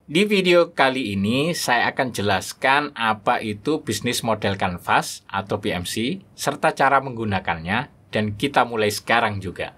Di video kali ini saya akan jelaskan apa itu bisnis model kanvas atau BMC serta cara menggunakannya, dan kita mulai sekarang juga.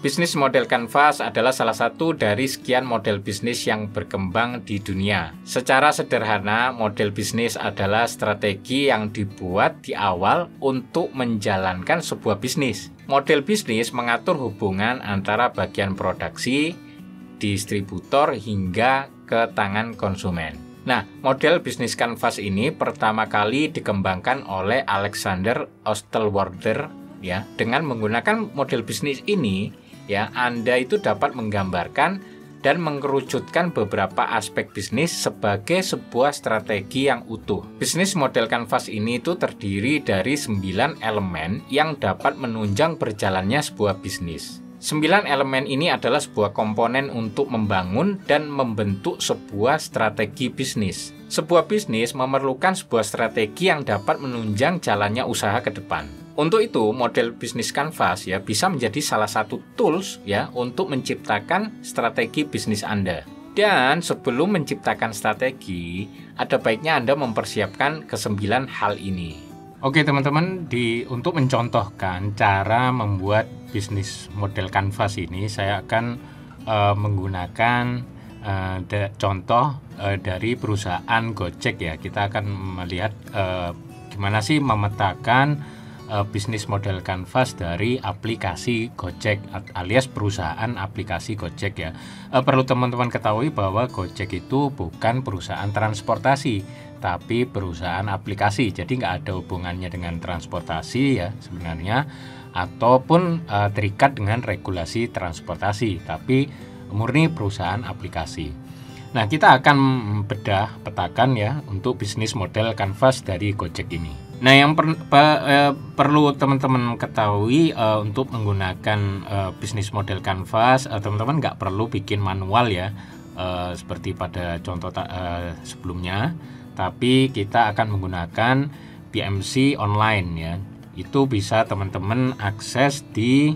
Bisnis model kanvas adalah salah satu dari sekian model bisnis yang berkembang di dunia. Secara sederhana, model bisnis adalah strategi yang dibuat di awal untuk menjalankan sebuah bisnis. Model bisnis mengatur hubungan antara bagian produksi, distributor, hingga ke tangan konsumen. Nah, model bisnis kanvas ini pertama kali dikembangkan oleh Alexander Osterwalder ya. Dengan menggunakan model bisnis ini, ya, Anda itu dapat menggambarkan dan mengerucutkan beberapa aspek bisnis sebagai sebuah strategi yang utuh. Bisnis model kanvas ini itu terdiri dari 9 elemen yang dapat menunjang berjalannya sebuah bisnis. 9 elemen ini adalah sebuah komponen untuk membangun dan membentuk sebuah strategi bisnis. Sebuah bisnis memerlukan sebuah strategi yang dapat menunjang jalannya usaha ke depan. Untuk itu, model bisnis kanvas ya bisa menjadi salah satu tools ya untuk menciptakan strategi bisnis Anda. Dan sebelum menciptakan strategi, ada baiknya Anda mempersiapkan ke-9 hal ini. Oke teman-teman, untuk mencontohkan cara membuat bisnis model kanvas ini, saya akan menggunakan contoh dari perusahaan Gojek ya. Kita akan melihat gimana sih memetakan bisnis model kanvas dari aplikasi Gojek alias perusahaan aplikasi Gojek ya. Perlu teman-teman ketahui bahwa Gojek itu bukan perusahaan transportasi, tapi perusahaan aplikasi. Jadi nggak ada hubungannya dengan transportasi ya sebenarnya, ataupun terikat dengan regulasi transportasi, tapi murni perusahaan aplikasi. Nah, kita akan petakan ya untuk bisnis model kanvas dari Gojek ini. Nah, yang perlu teman-teman ketahui untuk menggunakan bisnis model kanvas, teman-teman nggak perlu bikin manual ya, seperti pada contoh sebelumnya, tapi kita akan menggunakan BMC online ya. Itu bisa teman-teman akses di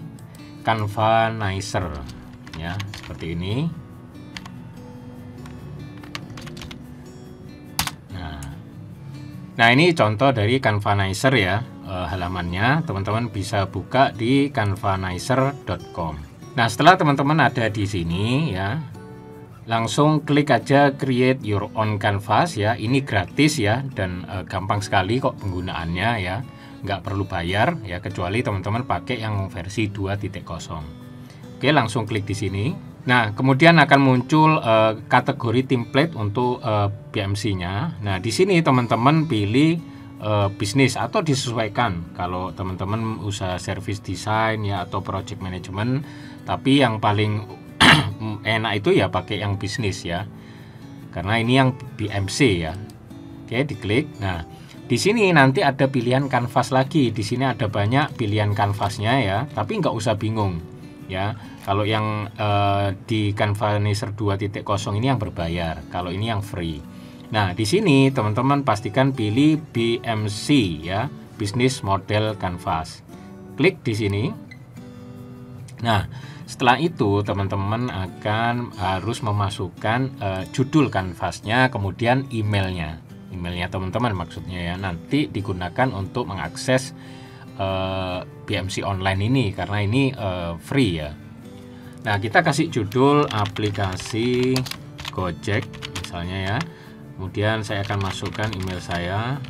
Canvanizer ya, seperti ini. Nah, ini contoh dari Canvanizer ya, halamannya. Teman-teman bisa buka di canvanizer.com. Nah, setelah teman-teman ada di sini ya, langsung klik aja create your own canvas ya. Ini gratis ya, dan gampang sekali kok penggunaannya ya. Nggak perlu bayar ya, kecuali teman-teman pakai yang versi 2.0. Oke, langsung klik di sini. Nah, kemudian akan muncul kategori template untuk BMC-nya. Nah, di sini teman-teman pilih bisnis atau disesuaikan. Kalau teman-teman usaha service design ya atau project management, tapi yang paling enak itu ya pakai yang bisnis ya. Karena ini yang BMC ya. Oke, diklik. Nah, di sini nanti ada pilihan kanvas lagi. Di sini ada banyak pilihan kanvasnya ya, tapi nggak usah bingung ya. Kalau yang di Canvanizer 2.0 ini yang berbayar, kalau ini yang free. Nah, di sini teman-teman pastikan pilih BMC ya, Business Model Canvas. Klik di sini. Nah, setelah itu teman-teman akan harus memasukkan judul kanvasnya, kemudian emailnya teman-teman maksudnya ya, nanti digunakan untuk mengakses BMC online ini karena ini free ya. Nah, kita kasih judul aplikasi Gojek misalnya ya. Kemudian saya akan masukkan email saya.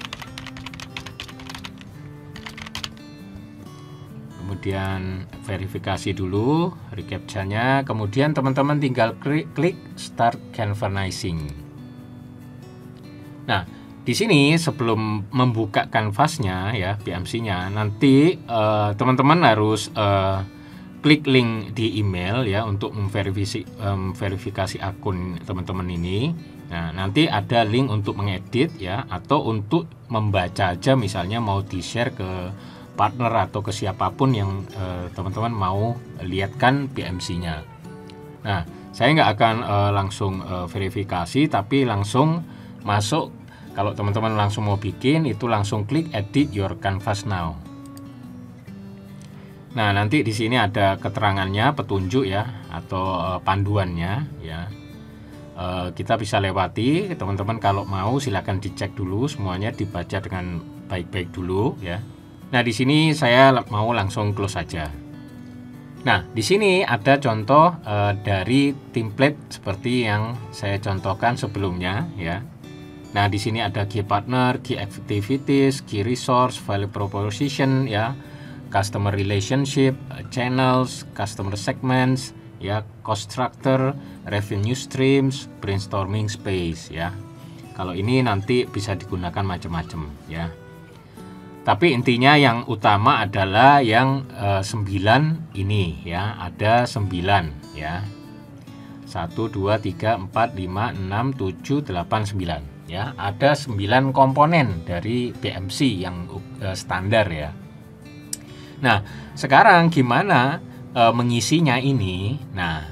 Kemudian verifikasi dulu recaptcha-nya. Kemudian teman-teman tinggal klik start canvassing. Nah, di sini sebelum membuka kanvasnya ya, BMC-nya, nanti teman-teman harus klik link di email ya untuk memverifikasi akun teman-teman ini. Nah, nanti ada link untuk mengedit ya, atau untuk membaca aja, misalnya mau di-share ke partner atau ke siapapun yang teman-teman mau lihatkan BMC-nya. Nah, saya nggak akan langsung verifikasi, tapi langsung masuk Kalau teman-teman langsung mau bikin, itu langsung klik edit your canvas now. Nah, nanti di sini ada keterangannya, petunjuk ya, atau panduannya ya. Kita bisa lewati, teman-teman kalau mau silahkan dicek dulu semuanya, dibaca dengan baik-baik dulu ya. Nah, di sini saya mau langsung close saja. Nah, di sini ada contoh dari template seperti yang saya contohkan sebelumnya ya. Nah, di sini ada key partner, key activities, key resource, value proposition ya, customer relationship, channels, customer segments ya, cost structure, revenue streams, brainstorming space ya. Kalau ini nanti bisa digunakan macam-macam ya. Tapi intinya yang utama adalah yang 9 ini ya, ada 9 ya. 1 2 3 4 5 6 7 8 9 ya, ada 9 komponen dari BMC yang standar ya. Nah, sekarang gimana mengisinya ini? Nah,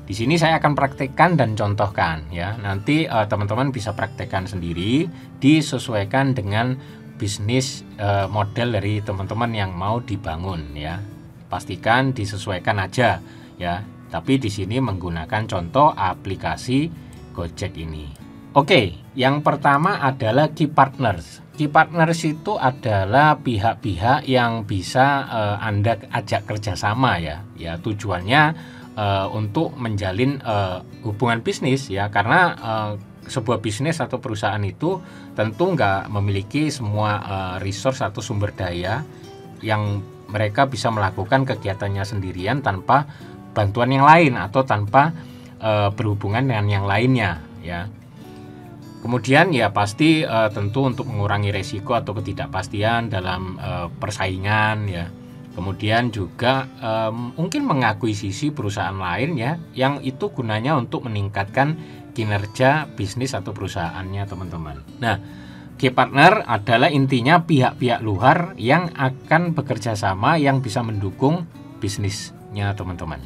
di sini saya akan praktekkan dan contohkan ya. Nanti teman-teman bisa praktekkan sendiri, disesuaikan dengan bisnis model dari teman-teman yang mau dibangun ya. Pastikan disesuaikan aja ya. Tapi di sini menggunakan contoh aplikasi Gojek ini. Oke, yang pertama adalah key partners. Key partners itu adalah pihak-pihak yang bisa Anda ajak kerjasama ya. Ya, tujuannya untuk menjalin hubungan bisnis ya, karena sebuah bisnis atau perusahaan itu tentu nggak memiliki semua resource atau sumber daya yang mereka bisa melakukan kegiatannya sendirian tanpa bantuan yang lain atau tanpa berhubungan dengan yang lainnya ya. Kemudian ya pasti tentu untuk mengurangi resiko atau ketidakpastian dalam persaingan ya. Kemudian juga mungkin mengakuisisi perusahaan lain ya, yang itu gunanya untuk meningkatkan kinerja bisnis atau perusahaannya teman-teman. Nah, key partner adalah intinya pihak-pihak luar yang akan bekerja sama yang bisa mendukung bisnisnya teman-teman.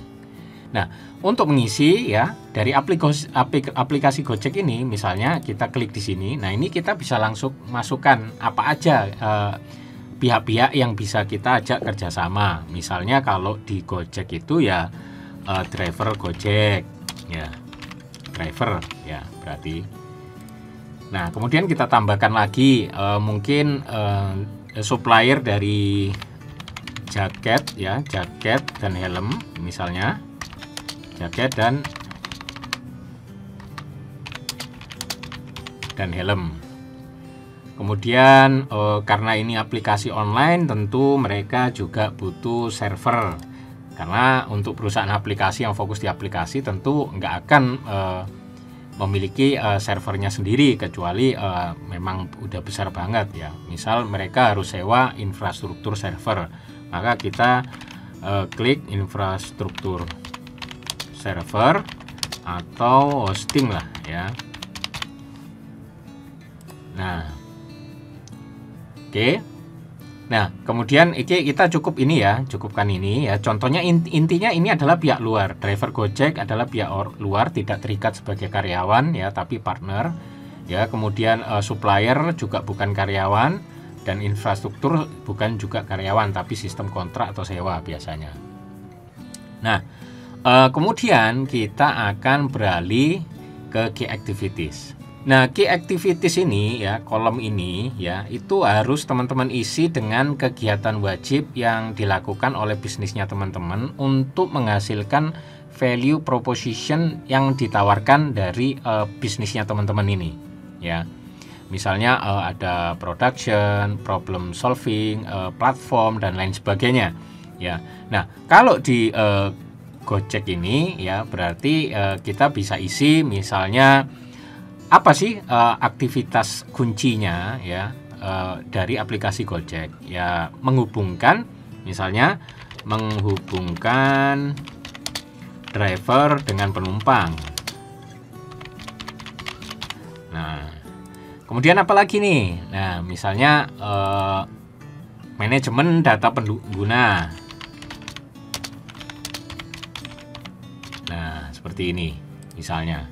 Nah, untuk mengisi ya dari aplikasi Gojek ini, misalnya kita klik di sini. Nah, ini kita bisa langsung masukkan apa aja pihak-pihak yang bisa kita ajak kerjasama. Misalnya kalau di Gojek itu ya driver Gojek ya, driver ya berarti. Nah, kemudian kita tambahkan lagi mungkin supplier dari jaket ya, jaket dan helm misalnya. Jaket dan helm. Kemudian karena ini aplikasi online, tentu mereka juga butuh server. Karena untuk perusahaan aplikasi yang fokus di aplikasi tentu nggak akan memiliki servernya sendiri, kecuali memang udah besar banget ya. Misal mereka harus sewa infrastruktur server, maka kita klik infrastruktur server atau hosting lah ya. Nah, oke. Nah, kemudian kita cukupkan ini ya. Contohnya intinya ini adalah pihak luar. Driver Gojek adalah pihak luar, tidak terikat sebagai karyawan ya, tapi partner ya. Kemudian supplier juga bukan karyawan, dan infrastruktur bukan juga karyawan, tapi sistem kontrak atau sewa biasanya. Nah, kemudian kita akan beralih ke key activities. Nah, key activities ini ya, kolom ini ya, itu harus teman-teman isi dengan kegiatan wajib yang dilakukan oleh bisnisnya teman-teman untuk menghasilkan value proposition yang ditawarkan dari bisnisnya teman-teman ini ya. Misalnya ada production, problem solving, platform dan lain sebagainya ya. Nah, kalau di Gojek ini ya berarti kita bisa isi misalnya apa sih aktivitas kuncinya ya dari aplikasi Gojek ya, menghubungkan driver dengan penumpang. Nah, kemudian apa lagi nih? Nah, misalnya manajemen data pengguna. Nah, seperti ini misalnya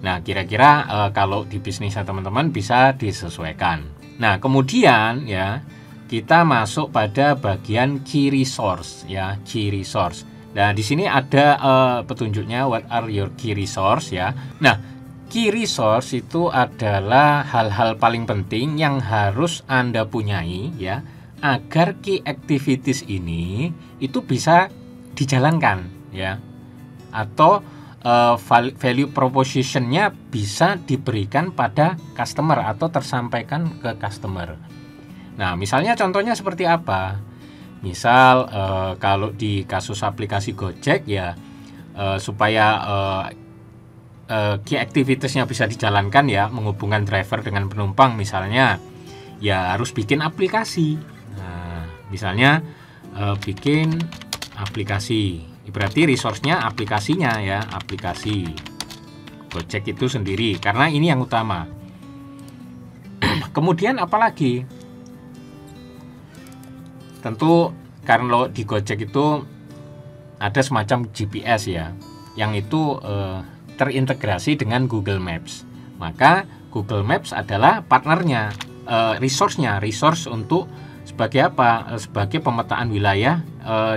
Nah, kira-kira kalau di bisnisnya teman-teman bisa disesuaikan. Nah, kemudian ya kita masuk pada bagian key resource ya, key resource. Nah, di sini ada petunjuknya, what are your key resource ya. Nah, key resource itu adalah hal-hal paling penting yang harus Anda punyai ya, agar key activities ini itu bisa dijalankan ya, atau value proposition-nya bisa diberikan pada customer atau tersampaikan ke customer. Nah, misalnya contohnya seperti apa? Misal kalau di kasus aplikasi Gojek ya, supaya key activities-nya bisa dijalankan ya, menghubungkan driver dengan penumpang misalnya, ya harus bikin aplikasi. Nah, misalnya bikin aplikasi. Berarti resource-nya aplikasinya ya, aplikasi Gojek itu sendiri, karena ini yang utama. Kemudian apalagi? Tentu karena di Gojek itu ada semacam GPS ya, yang itu terintegrasi dengan Google Maps. Maka Google Maps adalah partnernya, resource untuk sebagai apa? Sebagai pemetaan wilayah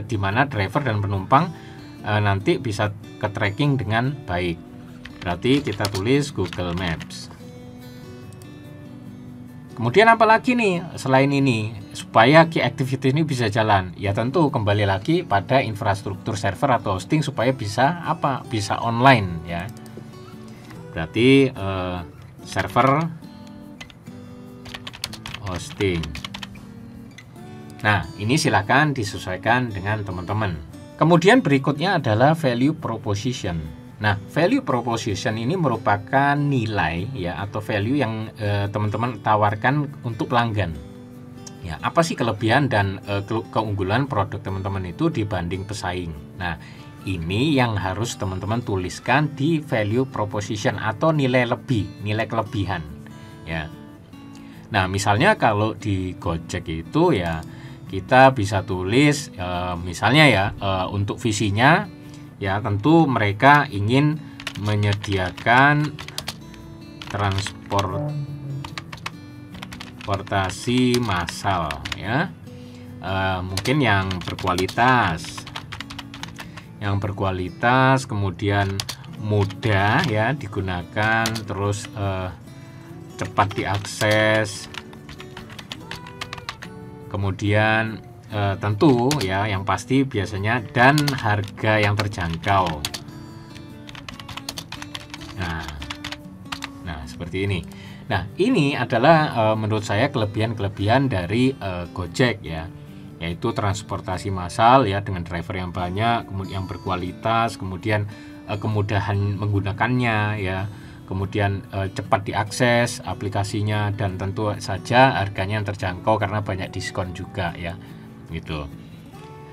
di mana driver dan penumpang nanti bisa ke tracking dengan baik. Berarti kita tulis Google Maps. Kemudian apa lagi nih selain ini supaya key activity ini bisa jalan? Ya tentu kembali lagi pada infrastruktur server atau hosting supaya bisa apa? Bisa online ya. Berarti server hosting. Nah, ini silakan disesuaikan dengan teman-teman. Kemudian berikutnya adalah value proposition. Nah, value proposition ini merupakan nilai ya atau value yang teman-teman tawarkan untuk pelanggan. Ya, apa sih kelebihan dan keunggulan produk teman-teman itu dibanding pesaing? Nah, ini yang harus teman-teman tuliskan di value proposition atau nilai kelebihan. Ya. Nah, misalnya kalau di Gojek itu ya kita bisa tulis misalnya ya untuk visinya ya tentu mereka ingin menyediakan transportasi massal ya, mungkin yang berkualitas kemudian mudah ya digunakan, terus cepat diakses. Kemudian tentu ya yang pasti biasanya dan harga yang terjangkau. Nah seperti ini. Nah ini adalah menurut saya kelebihan dari Gojek ya, yaitu transportasi massal ya dengan driver yang banyak, kemudian yang berkualitas, kemudian kemudahan menggunakannya ya, kemudian cepat diakses aplikasinya, dan tentu saja harganya yang terjangkau karena banyak diskon juga ya gitu.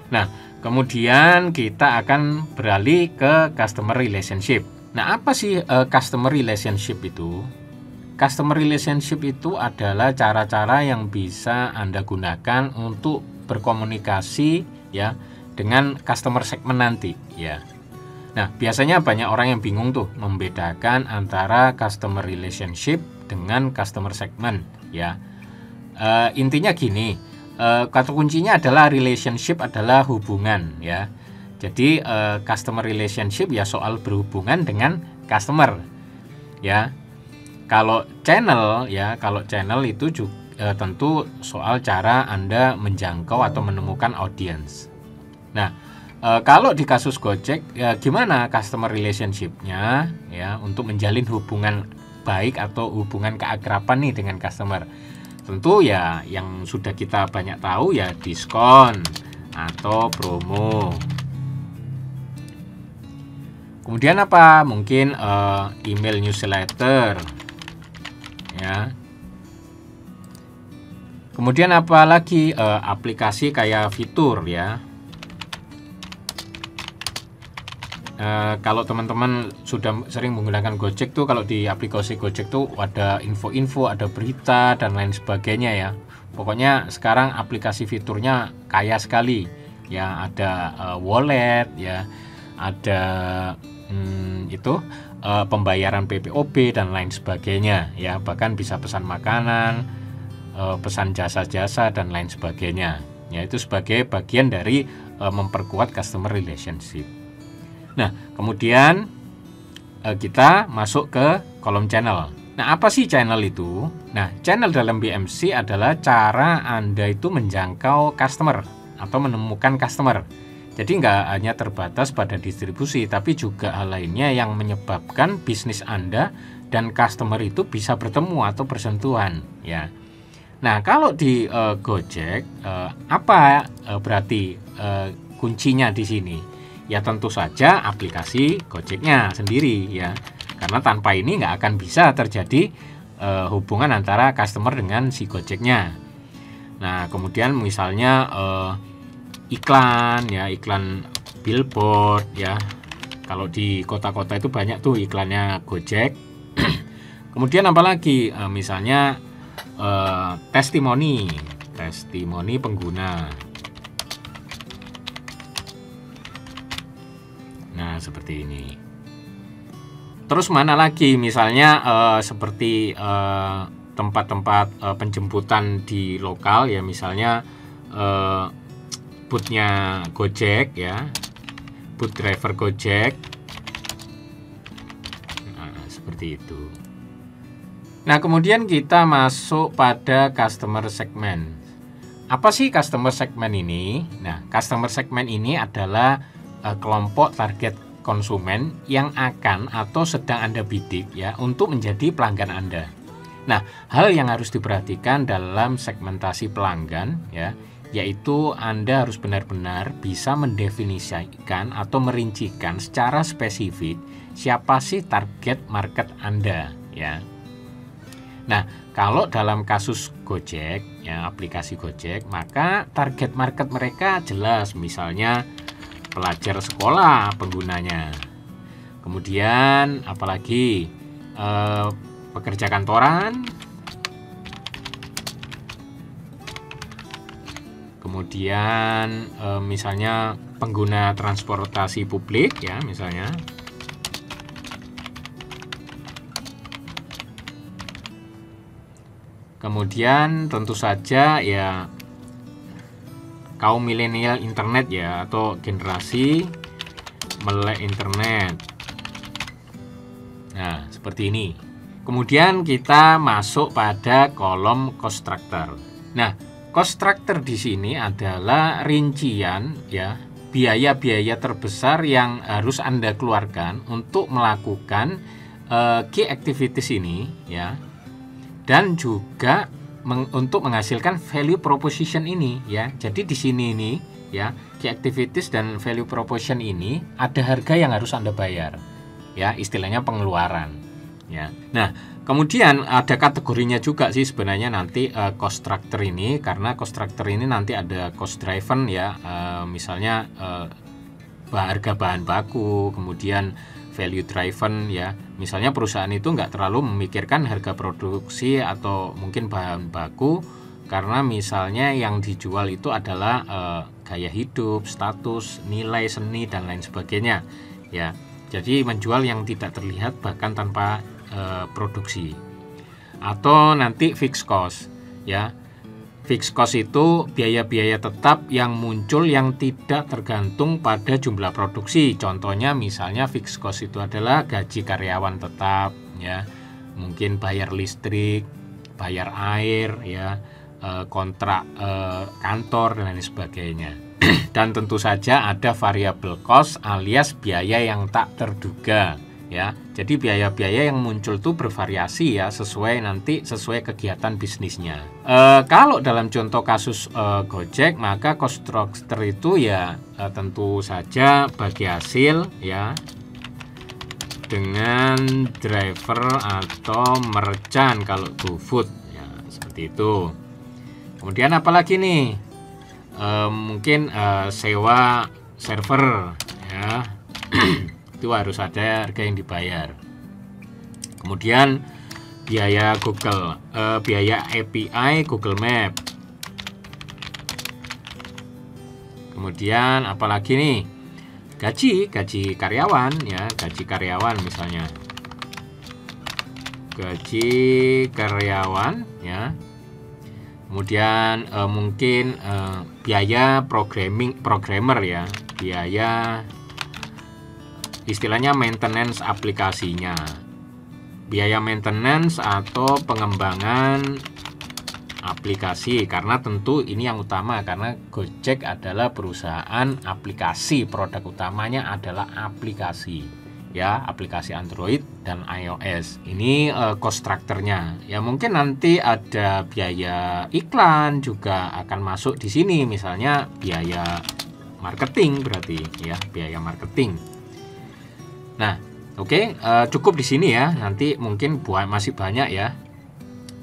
Nah kemudian kita akan beralih ke customer relationship. Nah apa sih customer relationship itu? Customer relationship itu adalah cara-cara yang bisa Anda gunakan untuk berkomunikasi ya dengan customer segment nanti ya. Nah, biasanya banyak orang yang bingung tuh membedakan antara customer relationship dengan customer segment ya. Intinya gini, kata kuncinya adalah relationship adalah hubungan ya. Jadi customer relationship ya soal berhubungan dengan customer ya. Kalau channel itu juga tentu soal cara Anda menjangkau atau menemukan audience. Nah, kalau di kasus Gojek, ya gimana customer relationship-nya ya untuk menjalin hubungan baik atau hubungan keakraban nih dengan customer? Tentu ya yang sudah kita banyak tahu ya diskon atau promo. Kemudian apa? Mungkin email newsletter ya. Kemudian apa lagi? Aplikasi kayak fitur ya. Kalau teman-teman sudah sering menggunakan Gojek tuh, kalau di aplikasi Gojek tuh ada info-info, ada berita dan lain sebagainya ya. Pokoknya sekarang aplikasi fiturnya kaya sekali ya, ada wallet ya, ada itu pembayaran PPOB dan lain sebagainya ya, bahkan bisa pesan makanan, pesan jasa-jasa dan lain sebagainya ya. Itu sebagai bagian dari memperkuat customer relationship. Nah, kemudian kita masuk ke kolom channel. Nah, apa sih channel itu? Nah, channel dalam BMC adalah cara Anda itu menjangkau customer atau menemukan customer. Jadi nggak hanya terbatas pada distribusi, tapi juga hal lainnya yang menyebabkan bisnis Anda dan customer itu bisa bertemu atau bersentuhan ya. Nah, kalau di Gojek apa berarti kuncinya di sini? Ya tentu saja aplikasi Gojeknya sendiri ya. Karena tanpa ini nggak akan bisa terjadi hubungan antara customer dengan si Gojeknya. Nah, kemudian misalnya iklan ya, iklan billboard ya. Kalau di kota-kota itu banyak tuh iklannya Gojek. Kemudian apalagi misalnya testimoni pengguna. Nah, seperti ini. Terus mana lagi misalnya seperti tempat-tempat penjemputan di lokal ya, misalnya bootnya Gojek ya, boot driver Gojek. Nah, seperti itu. Nah, kemudian kita masuk pada customer segment. Apa sih customer segment ini? Nah, customer segment ini adalah kelompok target konsumen yang akan atau sedang Anda bidik ya untuk menjadi pelanggan Anda. Nah, hal yang harus diperhatikan dalam segmentasi pelanggan ya, yaitu Anda harus benar-benar bisa mendefinisikan atau merincikan secara spesifik siapa sih target market Anda ya. Nah, kalau dalam kasus Gojek ya, aplikasi Gojek, maka target market mereka jelas, misalnya pelajar sekolah penggunanya. Kemudian apalagi pekerja kantoran. Kemudian misalnya pengguna transportasi publik ya, misalnya. Kemudian tentu saja ya kaum milenial internet ya, atau generasi melek internet. Nah, seperti ini. Kemudian kita masuk pada kolom cost structure. Nah, cost structure di sini adalah rincian ya, biaya-biaya terbesar yang harus Anda keluarkan untuk melakukan key activities ini ya. Dan juga untuk menghasilkan value proposition ini ya. Jadi di sini ini ya, key activities dan value proposition ini ada harga yang harus Anda bayar. Ya, istilahnya pengeluaran ya. Nah, kemudian ada kategorinya juga sih sebenarnya nanti cost structure ini, karena cost structure ini nanti ada cost driven ya, misalnya harga bahan baku, kemudian value driven ya. Misalnya perusahaan itu nggak terlalu memikirkan harga produksi atau mungkin bahan baku, karena misalnya yang dijual itu adalah gaya hidup, status, nilai seni dan lain sebagainya ya. Jadi menjual yang tidak terlihat bahkan tanpa produksi. Atau nanti fixed cost ya. Fixed cost itu biaya-biaya tetap yang muncul yang tidak tergantung pada jumlah produksi. Contohnya misalnya fixed cost itu adalah gaji karyawan tetap ya, mungkin bayar listrik, bayar air ya, kontrak kantor dan lain sebagainya. Dan tentu saja ada variable cost alias biaya yang tak terduga ya. Jadi biaya-biaya yang muncul itu bervariasi ya, sesuai kegiatan bisnisnya. Kalau dalam contoh kasus Gojek, maka cost structure itu ya tentu saja bagi hasil ya, dengan driver atau merchant kalau GoFood ya, seperti itu. Kemudian apalagi nih, mungkin sewa server ya. Itu harus ada harga yang dibayar. Kemudian biaya Google, biaya API Google Map. Kemudian apalagi nih, gaji karyawan ya, gaji karyawan misalnya. Gaji karyawan ya. Kemudian mungkin biaya programmer ya, biaya istilahnya maintenance aplikasinya, biaya maintenance atau pengembangan aplikasi, karena tentu ini yang utama, karena Gojek adalah perusahaan aplikasi, produk utamanya adalah aplikasi ya, aplikasi Android dan iOS. Ini cost structure-nya ya. Mungkin nanti ada biaya iklan juga akan masuk di sini, misalnya biaya marketing, berarti ya, biaya marketing. Nah, oke, cukup di sini ya. Nanti mungkin masih banyak ya.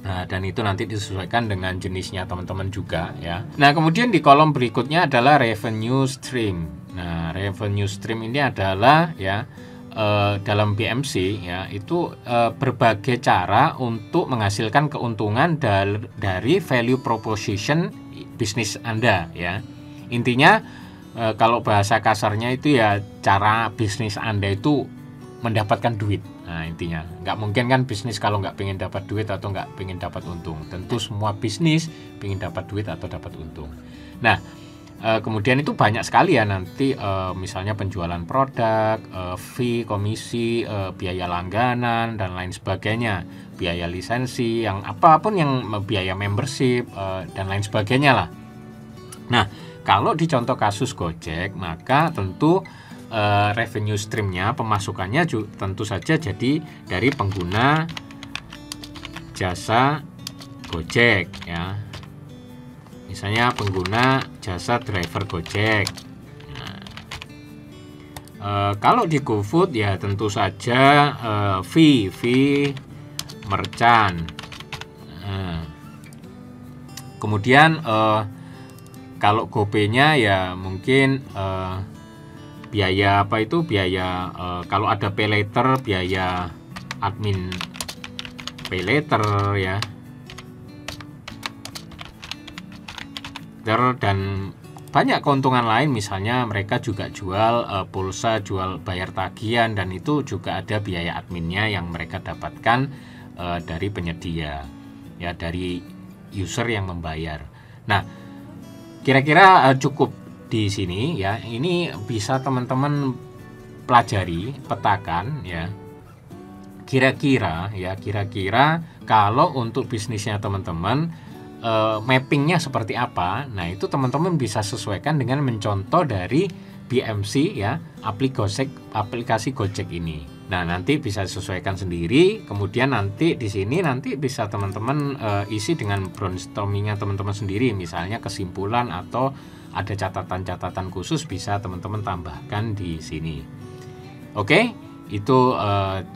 Nah, dan itu nanti disesuaikan dengan jenisnya teman-teman juga ya. Nah, kemudian di kolom berikutnya adalah revenue stream. Nah, revenue stream ini adalah ya dalam BMC ya, itu berbagai cara untuk menghasilkan keuntungan dari value proposition bisnis Anda ya. Intinya kalau bahasa kasarnya itu ya, cara bisnis Anda itu mendapatkan duit. Nah, intinya nggak mungkin kan bisnis kalau nggak pengen dapat duit atau nggak pengen dapat untung. Tentu semua bisnis pengen dapat duit atau dapat untung. Nah, kemudian itu banyak sekali ya nanti, misalnya penjualan produk, fee, komisi, biaya langganan dan lain sebagainya, biaya lisensi, yang apapun yang biaya membership dan lain sebagainya lah. Nah, kalau di contoh kasus Gojek, maka tentu revenue streamnya, pemasukannya tentu saja jadi dari pengguna jasa Gojek ya. Misalnya pengguna jasa driver Gojek. Nah, kalau di GoFood ya tentu saja fee merchant. Nah, kemudian kalau GoPay-nya ya mungkin biaya apa itu, biaya kalau ada pay later, biaya admin pay later ya, dan banyak keuntungan lain. Misalnya mereka juga jual pulsa, jual bayar tagihan, dan itu juga ada biaya adminnya yang mereka dapatkan dari penyedia ya, dari user yang membayar. Nah, kira-kira cukup di sini ya. Ini bisa teman-teman pelajari, petakan ya. Kira-kira kalau untuk bisnisnya teman-teman mappingnya seperti apa. Nah, itu teman-teman bisa sesuaikan dengan mencontoh dari BMC ya, aplikasi Gojek ini. Nah, nanti bisa disesuaikan sendiri. Kemudian nanti di sini nanti bisa teman-teman isi dengan brainstormingnya teman-teman sendiri. Misalnya kesimpulan atau ada catatan-catatan khusus bisa teman-teman tambahkan di sini. Oke, itu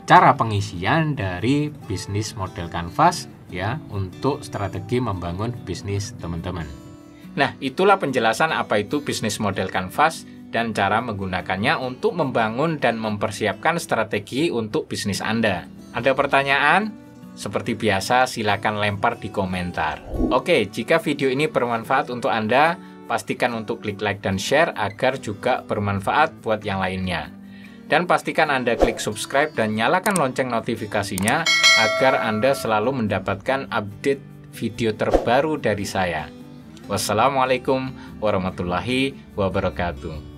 cara pengisian dari bisnis model Canvas ya, untuk strategi membangun bisnis teman-teman. Nah, itulah penjelasan apa itu bisnis model Canvas dan cara menggunakannya untuk membangun dan mempersiapkan strategi untuk bisnis Anda. Ada pertanyaan? Seperti biasa, silakan lempar di komentar. Oke, jika video ini bermanfaat untuk Anda, pastikan untuk klik like dan share agar juga bermanfaat buat yang lainnya. Dan pastikan Anda klik subscribe dan nyalakan lonceng notifikasinya agar Anda selalu mendapatkan update video terbaru dari saya. Wassalamualaikum warahmatullahi wabarakatuh.